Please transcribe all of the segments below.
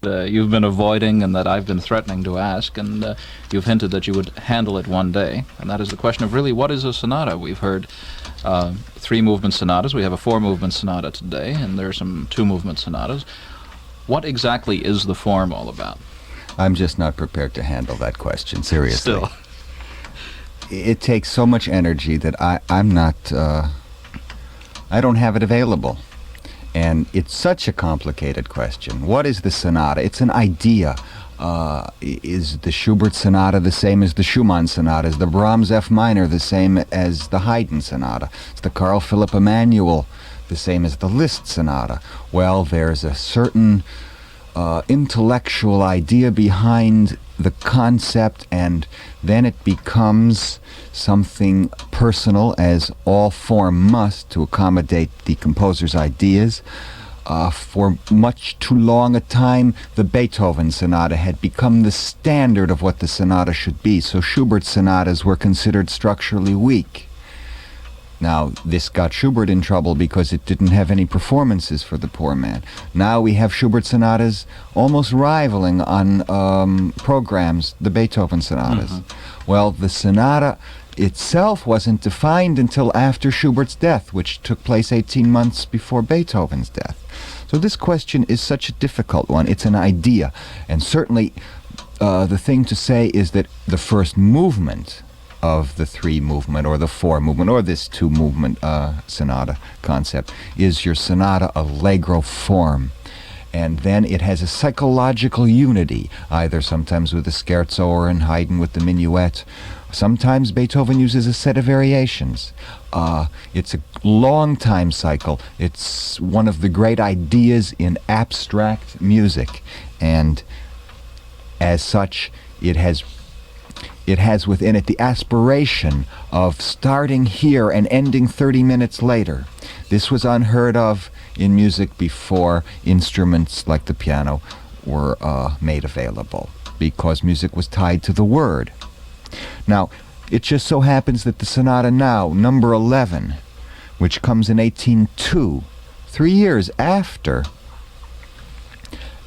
you've been avoiding and that I've been threatening to ask, and you've hinted that you would handle it one day, and that is the question of really what is a sonata. We've heard 3-movement sonatas. We have a 4-movement sonata today, and there are some 2-movement sonatas. What exactly is the form all about? I'm just not prepared to handle that question, seriously. Still. It takes so much energy that I'm not, I don't have it available. And it's such a complicated question. What is the sonata? It's an idea. Is the Schubert sonata the same as the Schumann sonata? Is the Brahms F minor the same as the Haydn sonata? Is the Carl Philipp Emanuel the same as the Liszt sonata? Well, there's a certain intellectual idea behind the concept, and then it becomes something personal, as all form must, to accommodate the composer's ideas. For much too long a time, the Beethoven sonata had become the standard of what the sonata should be, so Schubert's sonatas were considered structurally weak. Now, this got Schubert in trouble because it didn't have any performances for the poor man. Now we have Schubert sonatas almost rivaling on programs the Beethoven sonatas. Well, the sonata itself wasn't defined until after Schubert's death, which took place 18 months before Beethoven's death. So this question is such a difficult one. It's an idea. And certainly the thing to say is that the first movement of the 3-movement or the 4-movement or this 2-movement sonata concept is your sonata allegro form. And then it has a psychological unity, either sometimes with the scherzo or in Haydn with the minuet. Sometimes Beethoven uses a set of variations. It's a long time cycle. It's one of the great ideas in abstract music. And as such, it has within it the aspiration of starting here and ending 30 minutes later. This was unheard of in music before instruments like the piano were made available, because music was tied to the word. Now, it just so happens that the sonata now, number 11, which comes in 1802, 3 years after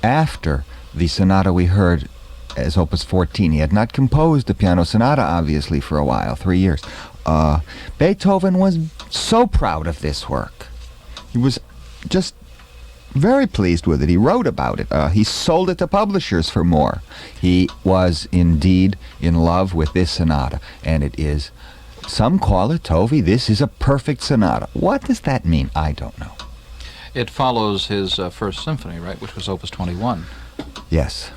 the sonata we heard as Opus 14. He had not composed the piano sonata, obviously, for a while, 3 years. Beethoven was so proud of this work. He was just very pleased with it. He wrote about it. He sold it to publishers for more. He was indeed in love with this sonata, and it is, some call it, Tovi, this is a perfect sonata. What does that mean? I don't know. It follows his first symphony, right, which was Opus 21. Yes.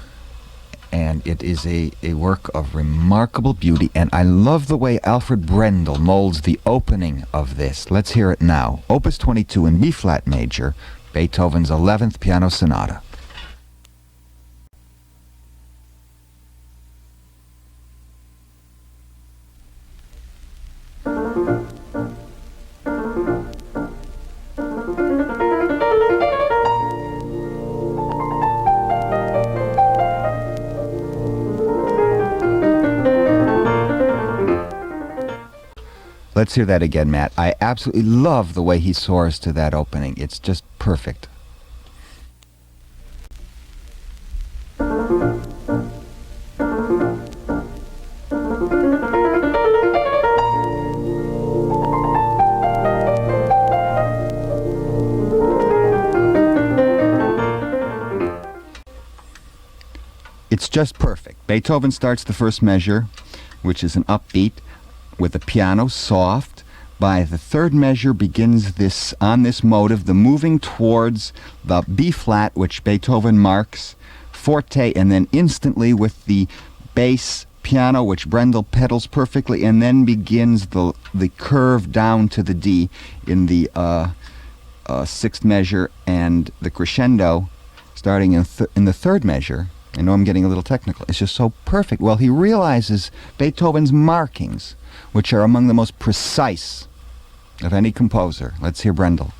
And it is a work of remarkable beauty, and I love the way Alfred Brendel molds the opening of this. Let's hear it now. Opus 22 in B-flat major, Beethoven's 11th piano sonata. Let's hear that again, Matt. I absolutely love the way he soars to that opening. It's just perfect. It's just perfect. Beethoven starts the first measure, which is an upbeat, with the piano soft. By the third measure begins this, on this motive, the moving towards the B-flat, which Beethoven marks, forte, and then instantly with the bass piano, which Brendel pedals perfectly, and then begins the curve down to the D in the sixth measure, and the crescendo starting in the third measure. I know I'm getting a little technical. It's just so perfect. Well, he realizes Beethoven's markings, which are among the most precise of any composer. Let's hear Brendel.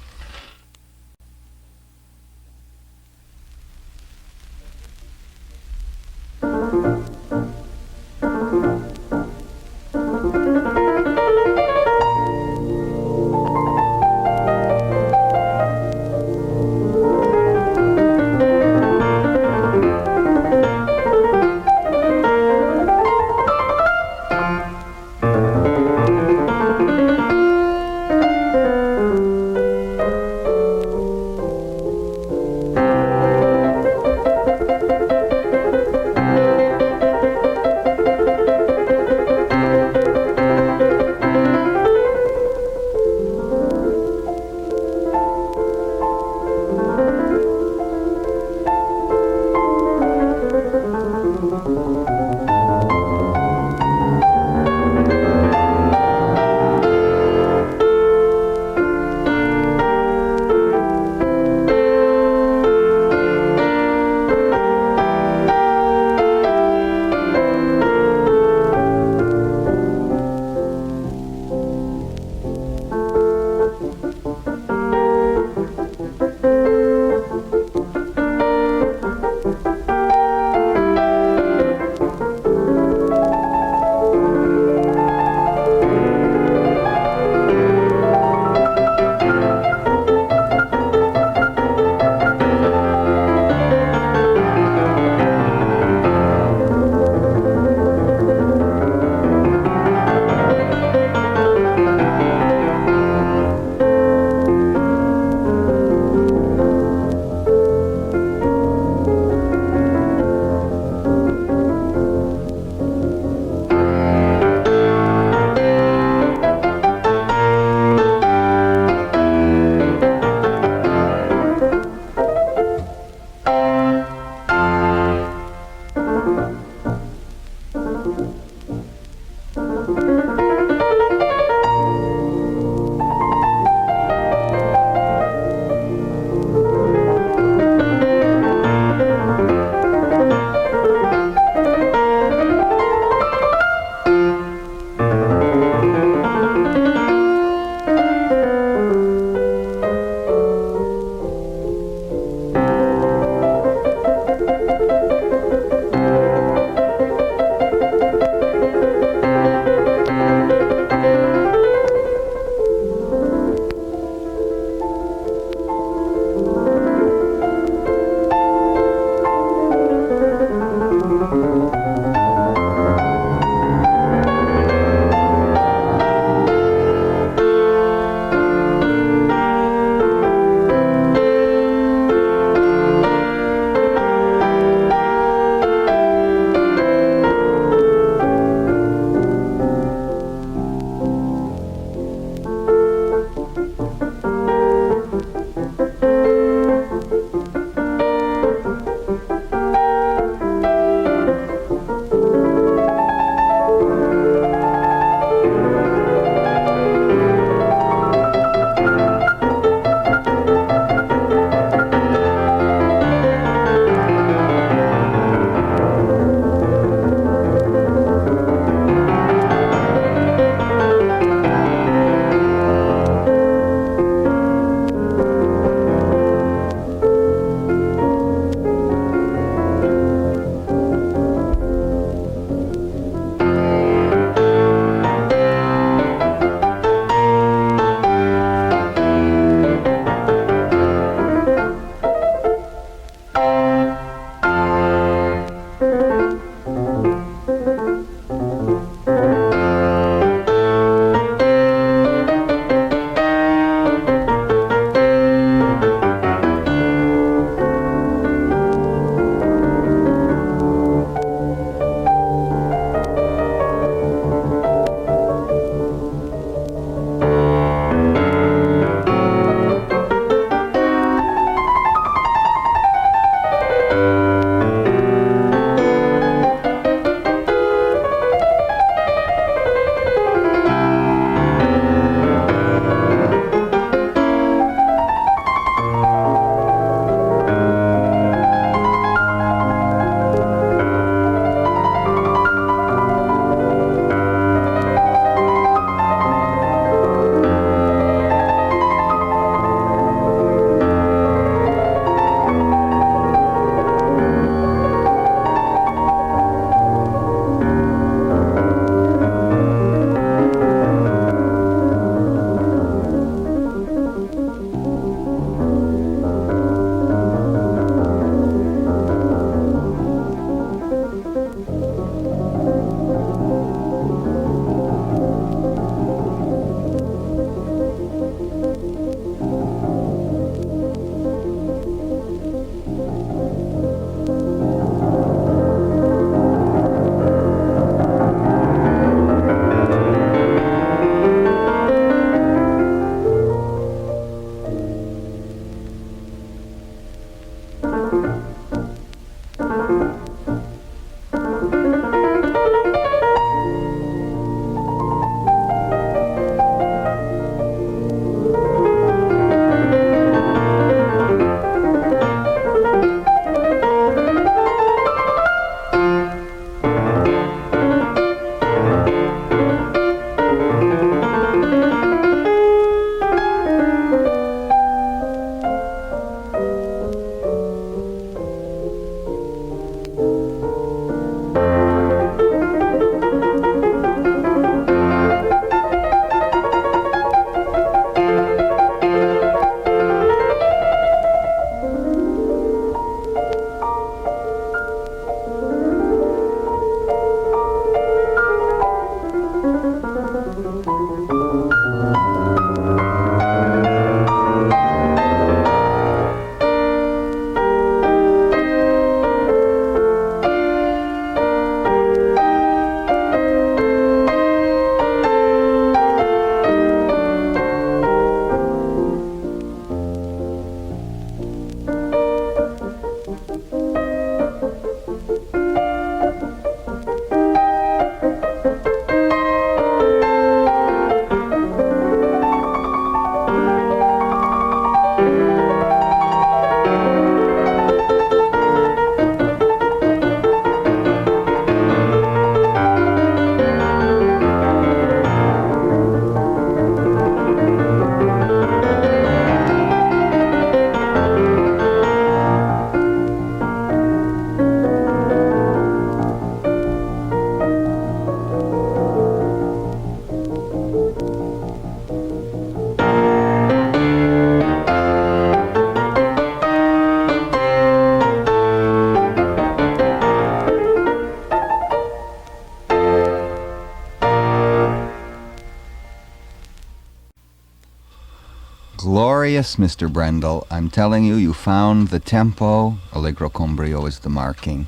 glorious, Mr. Brendel. I'm telling you, you found the tempo. Allegro con brio is the marking.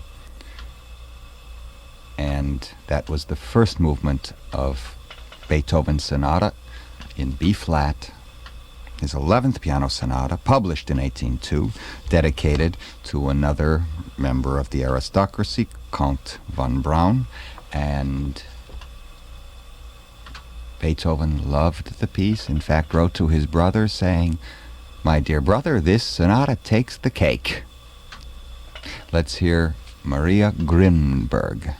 And that was the first movement of Beethoven's sonata in B-flat, his 11th piano sonata, published in 1802, dedicated to another member of the aristocracy, Count von Braun, and Beethoven loved the piece, in fact wrote to his brother saying, "My dear brother, this sonata takes the cake." Let's hear Maria Grinberg.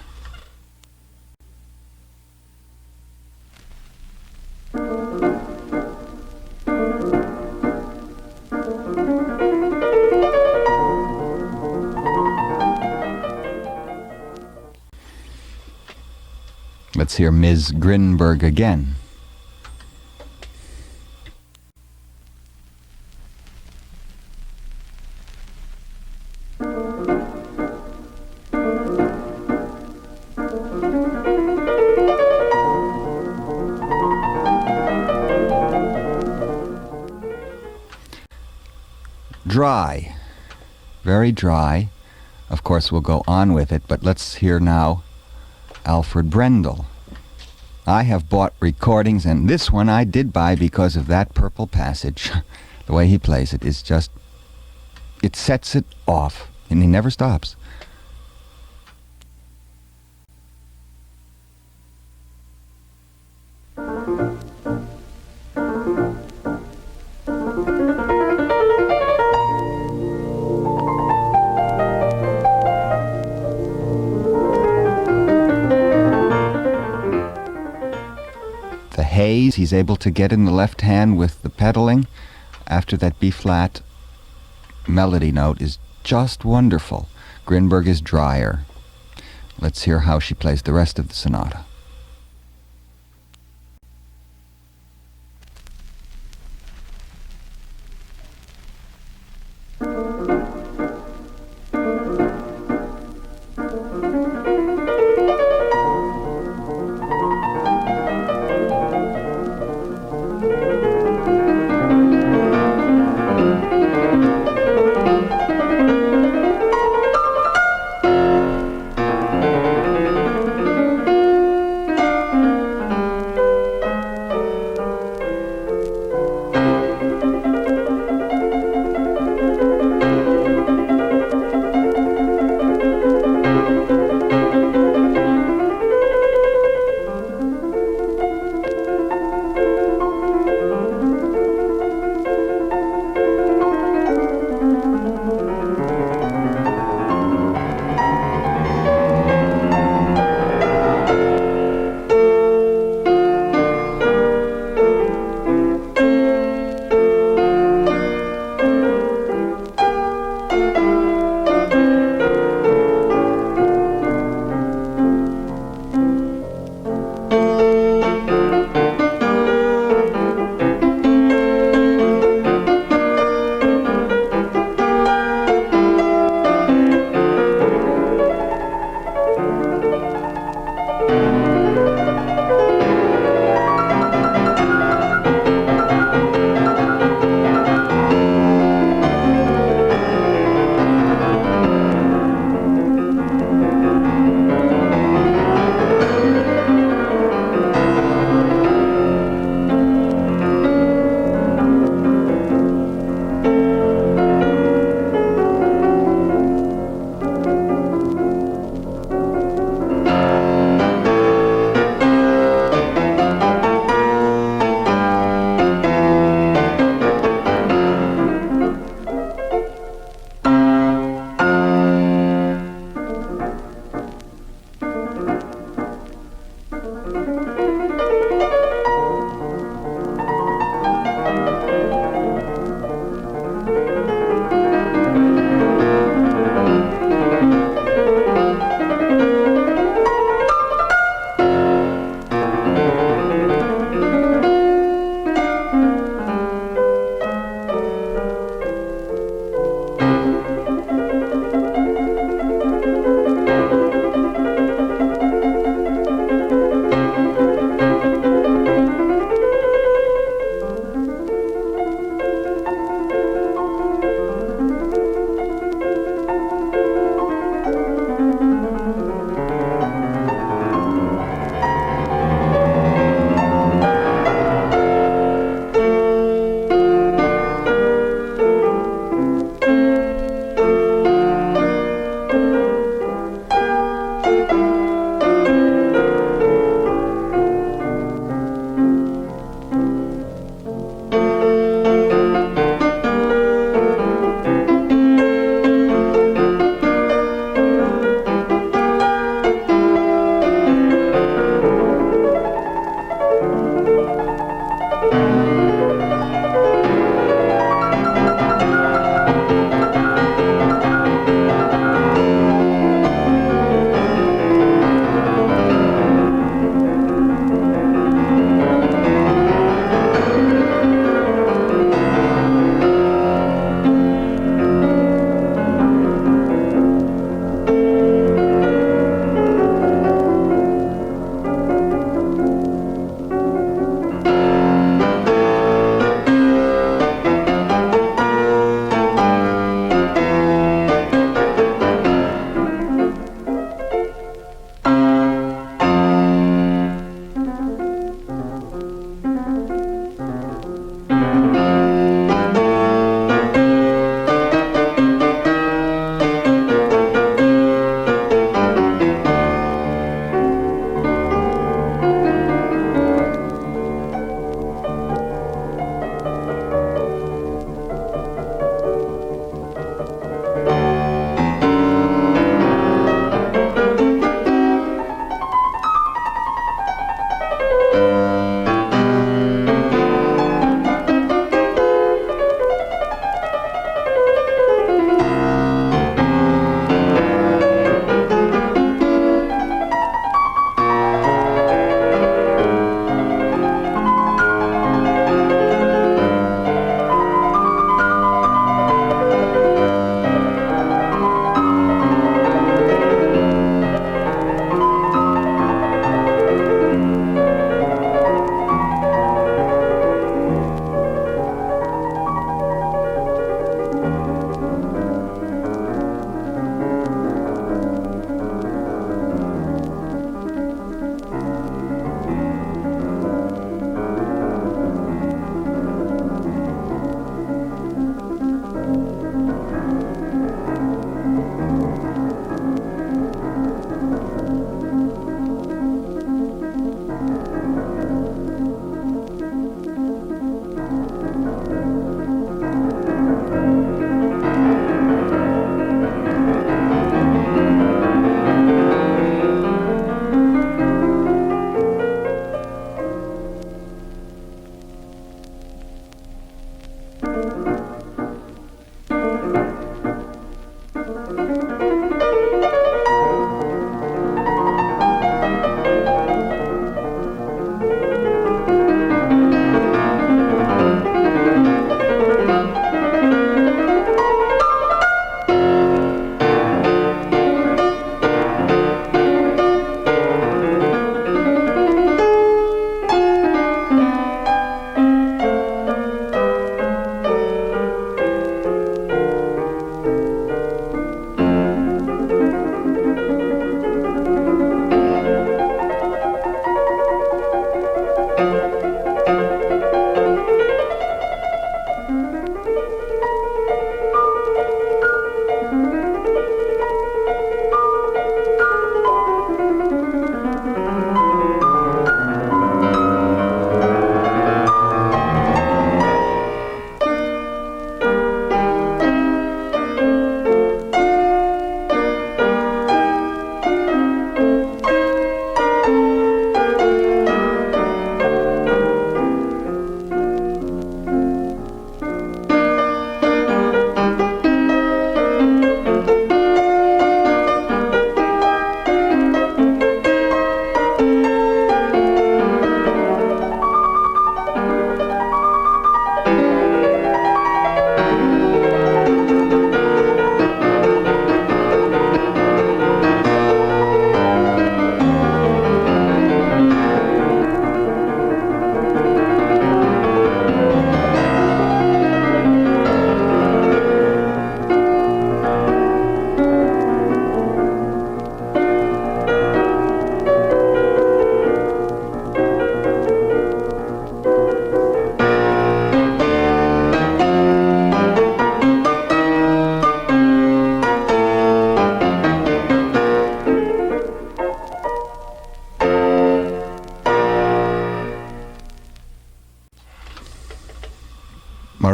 Let's hear Ms. Grinberg again. Dry. Very dry. Of course, we'll go on with it, but let's hear now Alfred Brendel. I have bought recordings, and this one I did buy because of that purple passage. The way he plays it is just, it sets it off, and he never stops. Haze he's able to get in the left hand with the pedaling after that B-flat melody note is just wonderful. Grinberg is drier. Let's hear how she plays the rest of the sonata.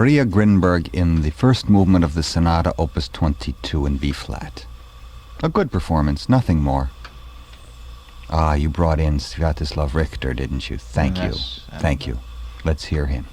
Maria Grinberg in the first movement of the Sonata Opus 22 in B-flat. A good performance, nothing more. Ah, you brought in Sviatoslav Richter, didn't you? Thank you. Thank you. Let's hear him.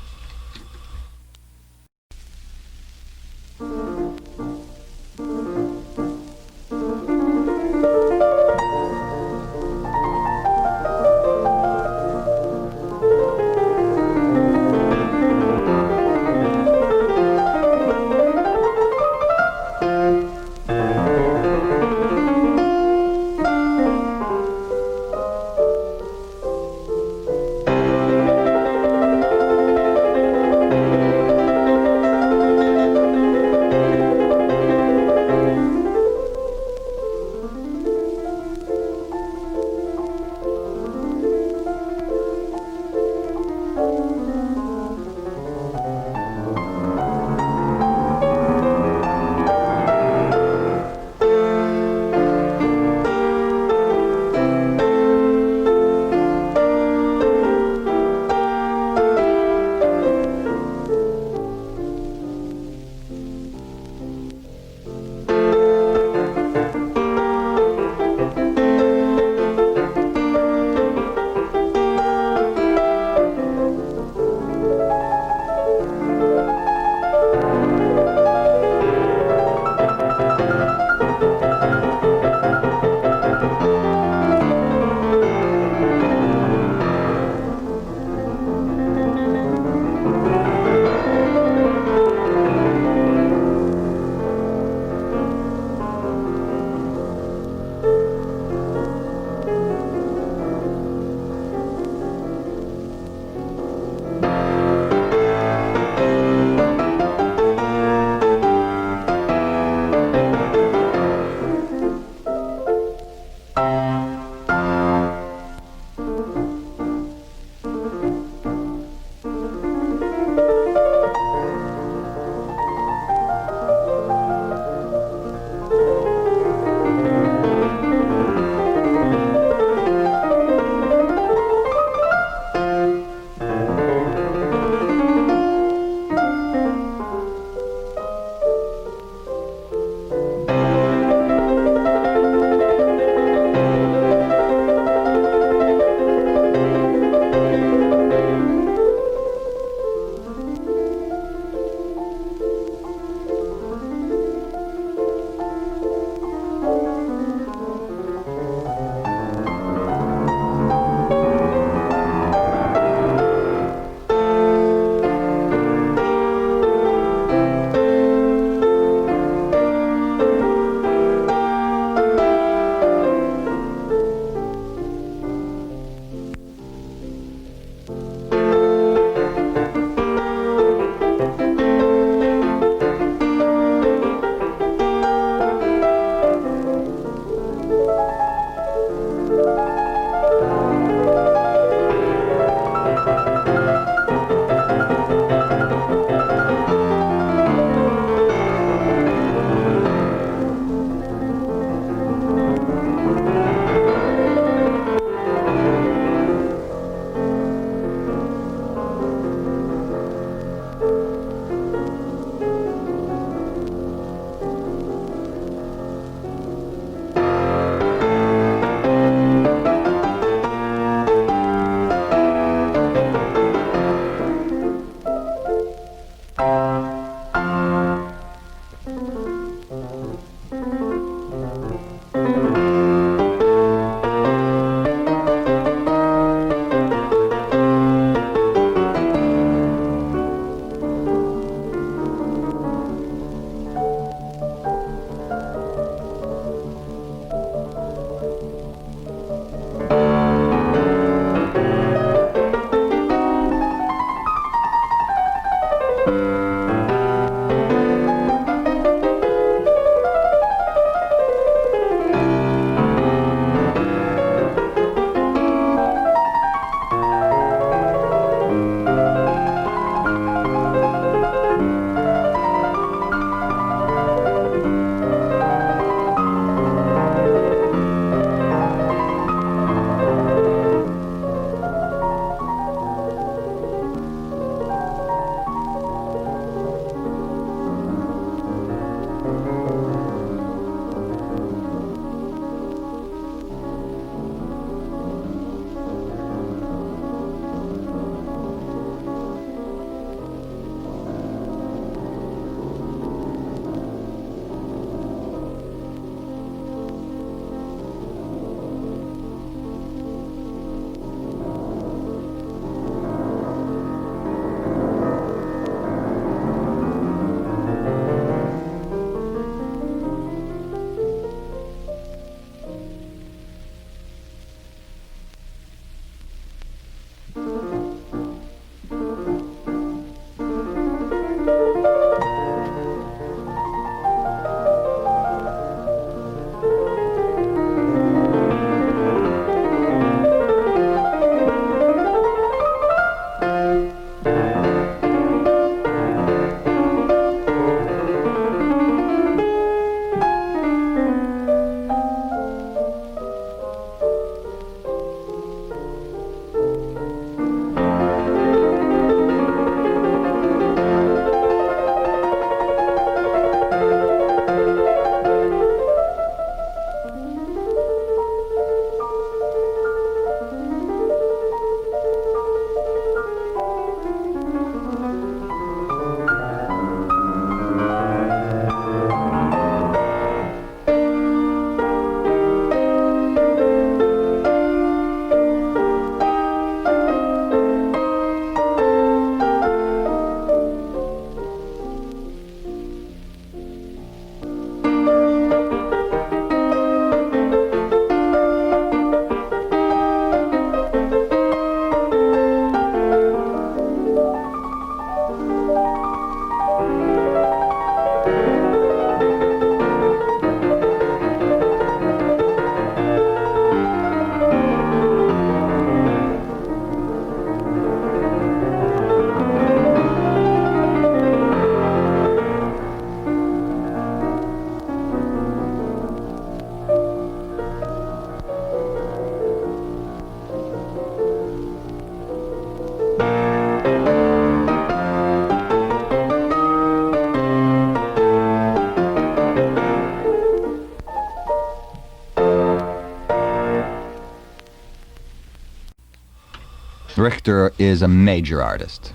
Richter is a major artist.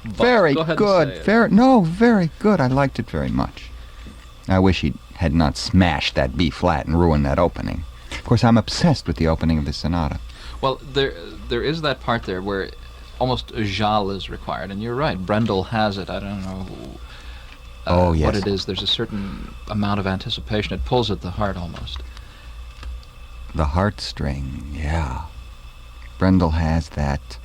Very go ahead good. and say it. Very good. I liked it very much. I wish he had not smashed that B flat and ruined that opening. Of course, I'm obsessed with the opening of the sonata. Well, there is that part there where almost a jal is required, and you're right. Brendel has it. I don't know Yes. what it is. There's a certain amount of anticipation. It pulls at the heart almost. The heartstring, yeah. Brendel has that,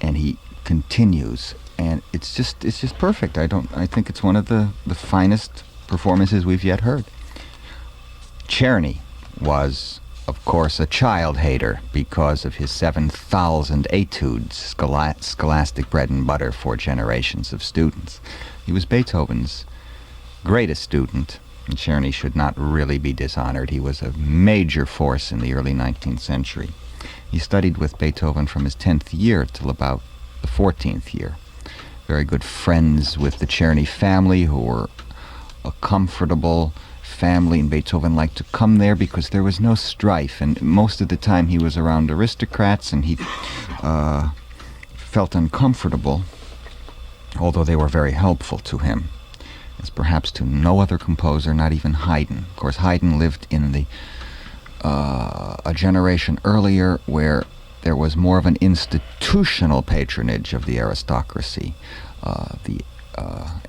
and he continues, and it's just perfect. I think it's one of the finest performances we've yet heard. Czerny was, of course, a child hater because of his 7,000 etudes, scholastic bread and butter for generations of students. He was Beethoven's greatest student, and Czerny should not really be dishonored. He was a major force in the early 19th century. He studied with Beethoven from his 10th year till about the 14th year. Very good friends with the Czerny family, who were a comfortable family, and Beethoven liked to come there because there was no strife, and most of the time he was around aristocrats, and he felt uncomfortable, although they were very helpful to him, as perhaps to no other composer, not even Haydn. Of course, Haydn lived in a generation earlier where there was more of an institutional patronage of the aristocracy.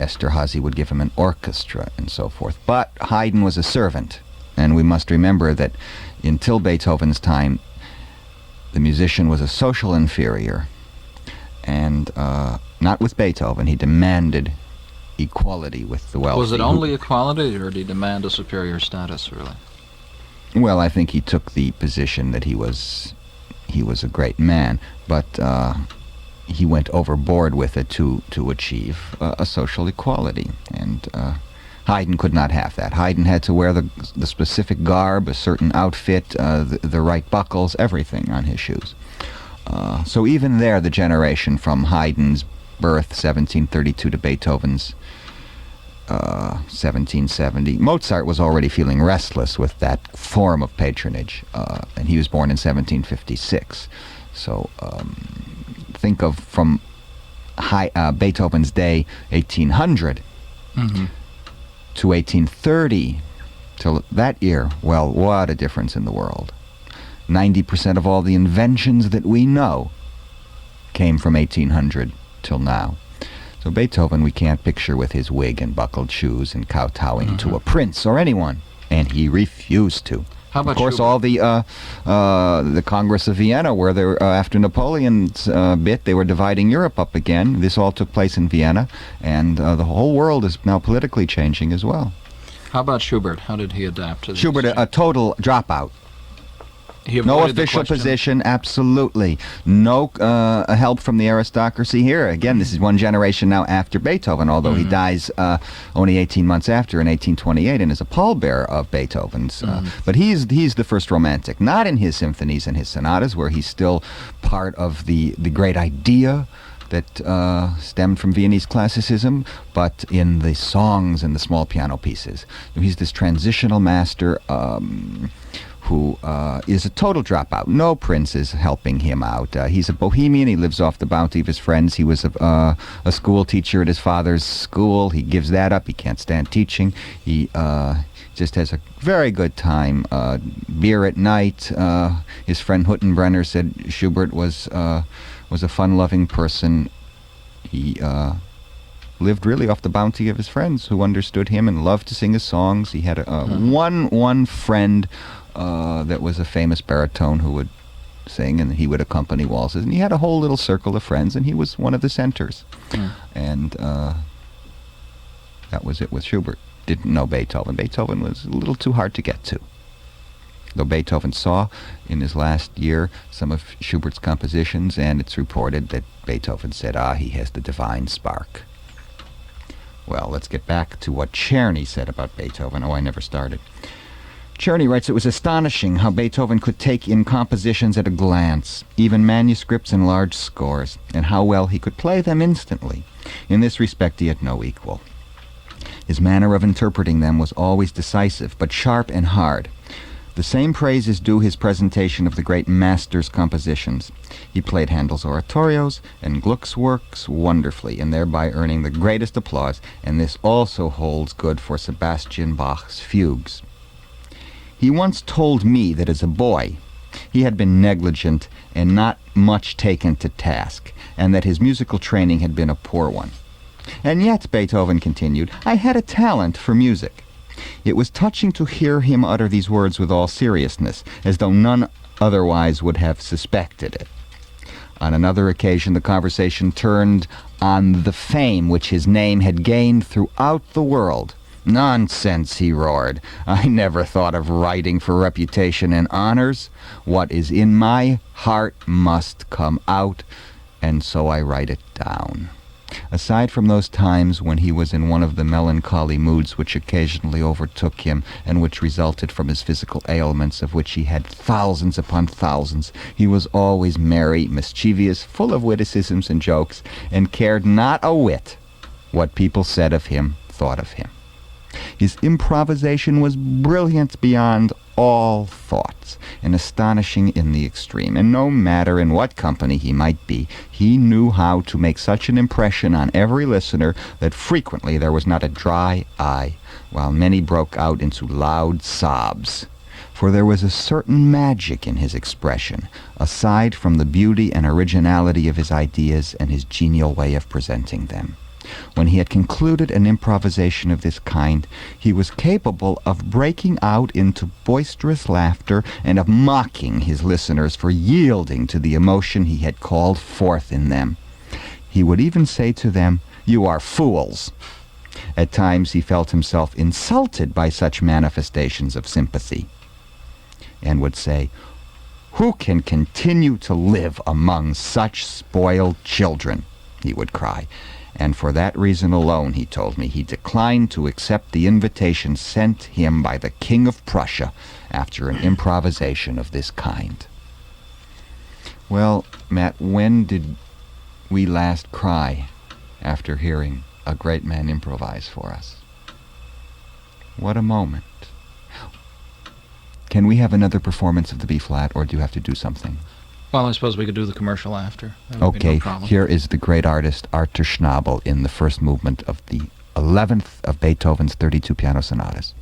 Esterhazy would give him an orchestra and so forth. But Haydn was a servant, and we must remember that until Beethoven's time, the musician was a social inferior, and not with Beethoven. He demanded equality with the wealthy. Was it only equality, or did he demand a superior status, really? Well, I think he took the position that he was a great man, but he went overboard with it to achieve a social equality, and Haydn could not have that. Haydn had to wear the specific garb, a certain outfit, the right buckles, everything on his shoes. So even there, the generation from Haydn's birth, 1732, to Beethoven's 1770, Mozart was already feeling restless with that form of patronage, and he was born in 1756. So think of from Beethoven's day, 1800, to 1830, till that year. Well, what a difference in the world. 90% of all the inventions that we know came from 1800 till now. So Beethoven we can't picture with his wig and buckled shoes and kowtowing to a prince or anyone, and he refused to. How about of course, Schubert? all the Congress of Vienna, where they were, after Napoleon's bit, they were dividing Europe up again. This all took place in Vienna, and the whole world is now politically changing as well. How about Schubert? How did he adapt to this? Schubert, a total dropout. He No avoided the official question. position, absolutely. No help from the aristocracy here. Again, this is one generation now after Beethoven, although he dies only 18 months after in 1828 and is a pallbearer of Beethoven's. But he's the first romantic, not in his symphonies and his sonatas, where he's still part of the great idea that stemmed from Viennese classicism, but in the songs and the small piano pieces. He's this transitional master who is a total dropout. No prince is helping him out. He's a bohemian. He lives off the bounty of his friends. He was a school teacher at his father's school. He gives that up. He can't stand teaching. He just has a very good time. Beer at night. His friend Huttenbrenner said Schubert was a fun-loving person. He lived really off the bounty of his friends, who understood him and loved to sing his songs. He had one friend that was a famous baritone who would sing, and he would accompany waltzes, and he had a whole little circle of friends, and he was one of the centers. And that was it with Schubert. Didn't know Beethoven. Beethoven was a little too hard to get to. Though Beethoven saw in his last year some of Schubert's compositions, and it's reported that Beethoven said, he has the divine spark. Well, let's get back to what Czerny said about Beethoven. I never started. Czerny writes, it was astonishing how Beethoven could take in compositions at a glance, even manuscripts and large scores, and how well he could play them instantly. In this respect, he had no equal. His manner of interpreting them was always decisive, but sharp and hard. The same praise is due his presentation of the great master's compositions. He played Handel's oratorios and Gluck's works wonderfully, and thereby earning the greatest applause, and this also holds good for Sebastian Bach's fugues. He once told me that as a boy he had been negligent and not much taken to task, and that his musical training had been a poor one. And yet, Beethoven continued, I had a talent for music. It was touching to hear him utter these words with all seriousness, as though none otherwise would have suspected it. On another occasion, the conversation turned on the fame which his name had gained throughout the world. Nonsense, he roared. I never thought of writing for reputation and honors. What is in my heart must come out, and so I write it down. Aside from those times when he was in one of the melancholy moods which occasionally overtook him and which resulted from his physical ailments, of which he had thousands upon thousands, he was always merry, mischievous, full of witticisms and jokes, and cared not a whit what people said of him, thought of him. His improvisation was brilliant beyond all thoughts, and astonishing in the extreme, and no matter in what company he might be, he knew how to make such an impression on every listener that frequently there was not a dry eye, while many broke out into loud sobs. For there was a certain magic in his expression, aside from the beauty and originality of his ideas and his genial way of presenting them. When he had concluded an improvisation of this kind, he was capable of breaking out into boisterous laughter and of mocking his listeners for yielding to the emotion he had called forth in them. He would even say to them, "You are fools." At times he felt himself insulted by such manifestations of sympathy, and would say, "Who can continue to live among such spoiled children?" he would cry. And for that reason alone, he told me, he declined to accept the invitation sent him by the King of Prussia after an improvisation of this kind. Well, Matt, when did we last cry after hearing a great man improvise for us? What a moment. Can we have another performance of the B-flat, or do you have to do something? Well, I suppose we could do the commercial after. That would be Okay, no problem. here is the great artist Arthur Schnabel in the first movement of the 11th of Beethoven's 32 piano sonatas.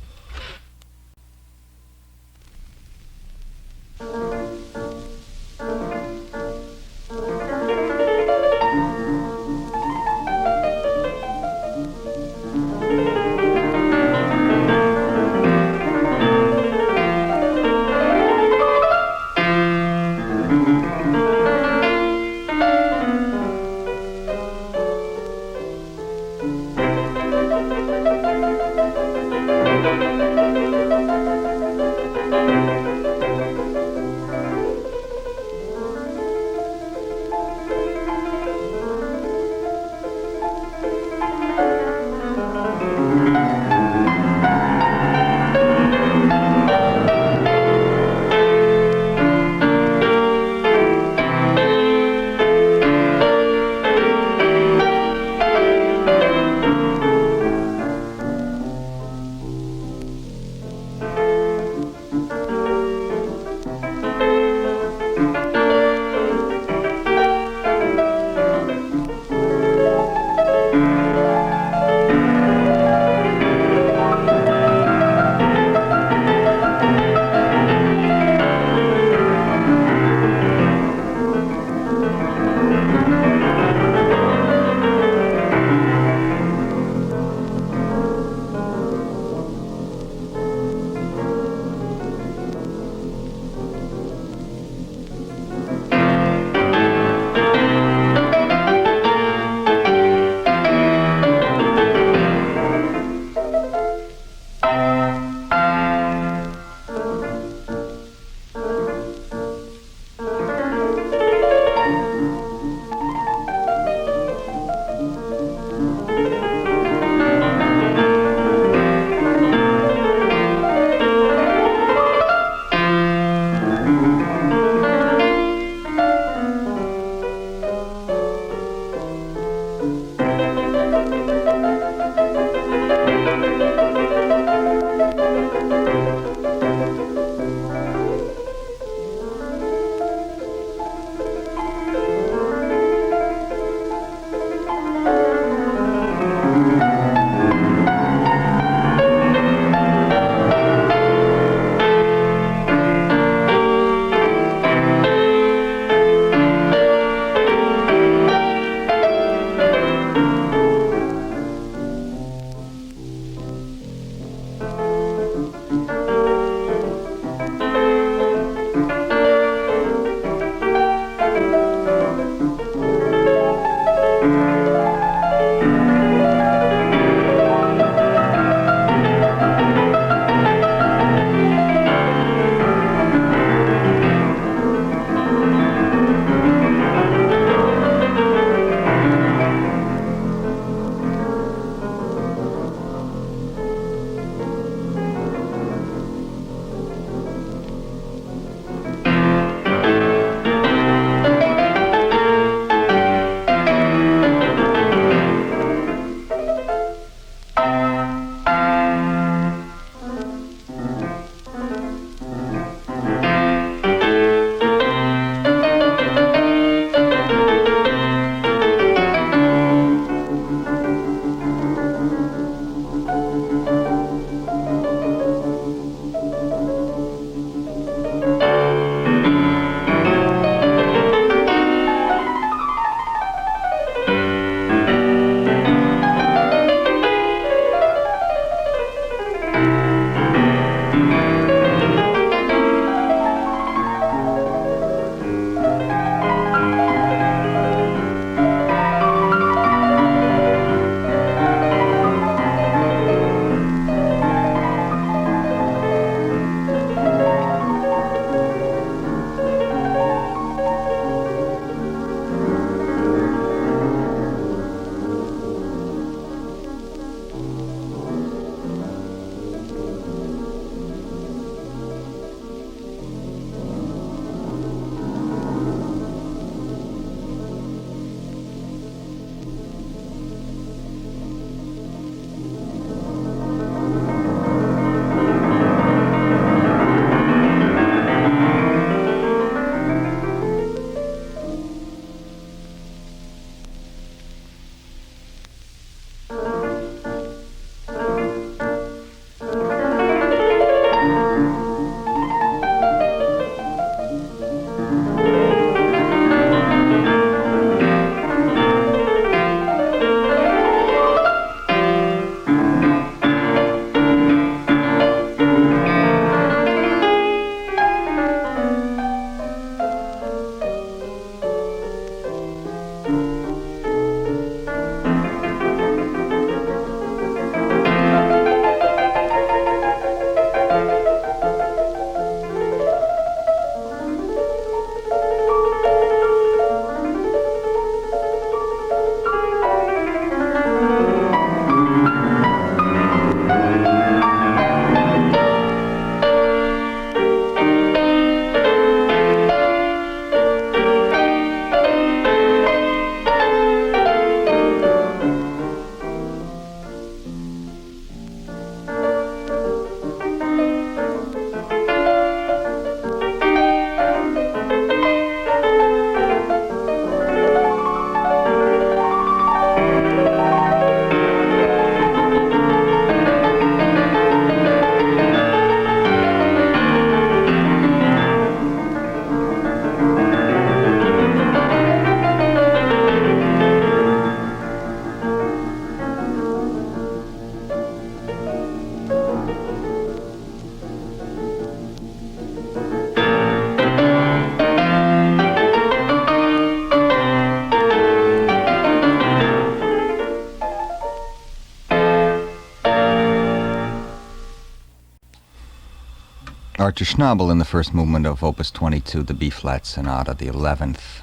Archer Schnabel in the first movement of Opus 22, the B-flat Sonata, the 11th.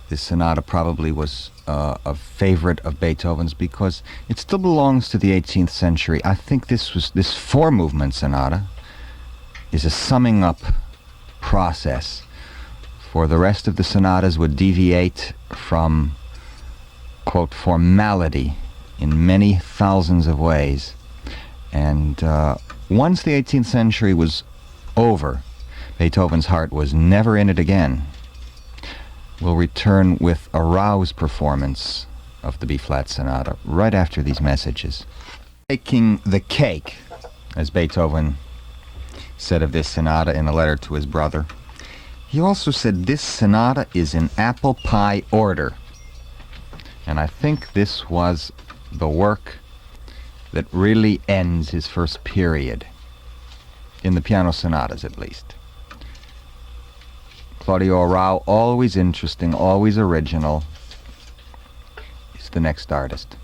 This sonata probably was a favorite of Beethoven's because it still belongs to the 18th century. I think this four-movement sonata is a summing up process, for the rest of the sonatas would deviate from, quote, formality in many thousands of ways. And once the 18th century was over, Beethoven's heart was never in it again. We'll return with a roused performance of the B-flat sonata right after these messages. Taking the cake, as Beethoven said of this sonata in a letter to his brother. He also said this sonata is in apple pie order. And I think this was the work that really ends his first period, in the piano sonatas at least. Claudio Arrau, always interesting, always original, is the next artist.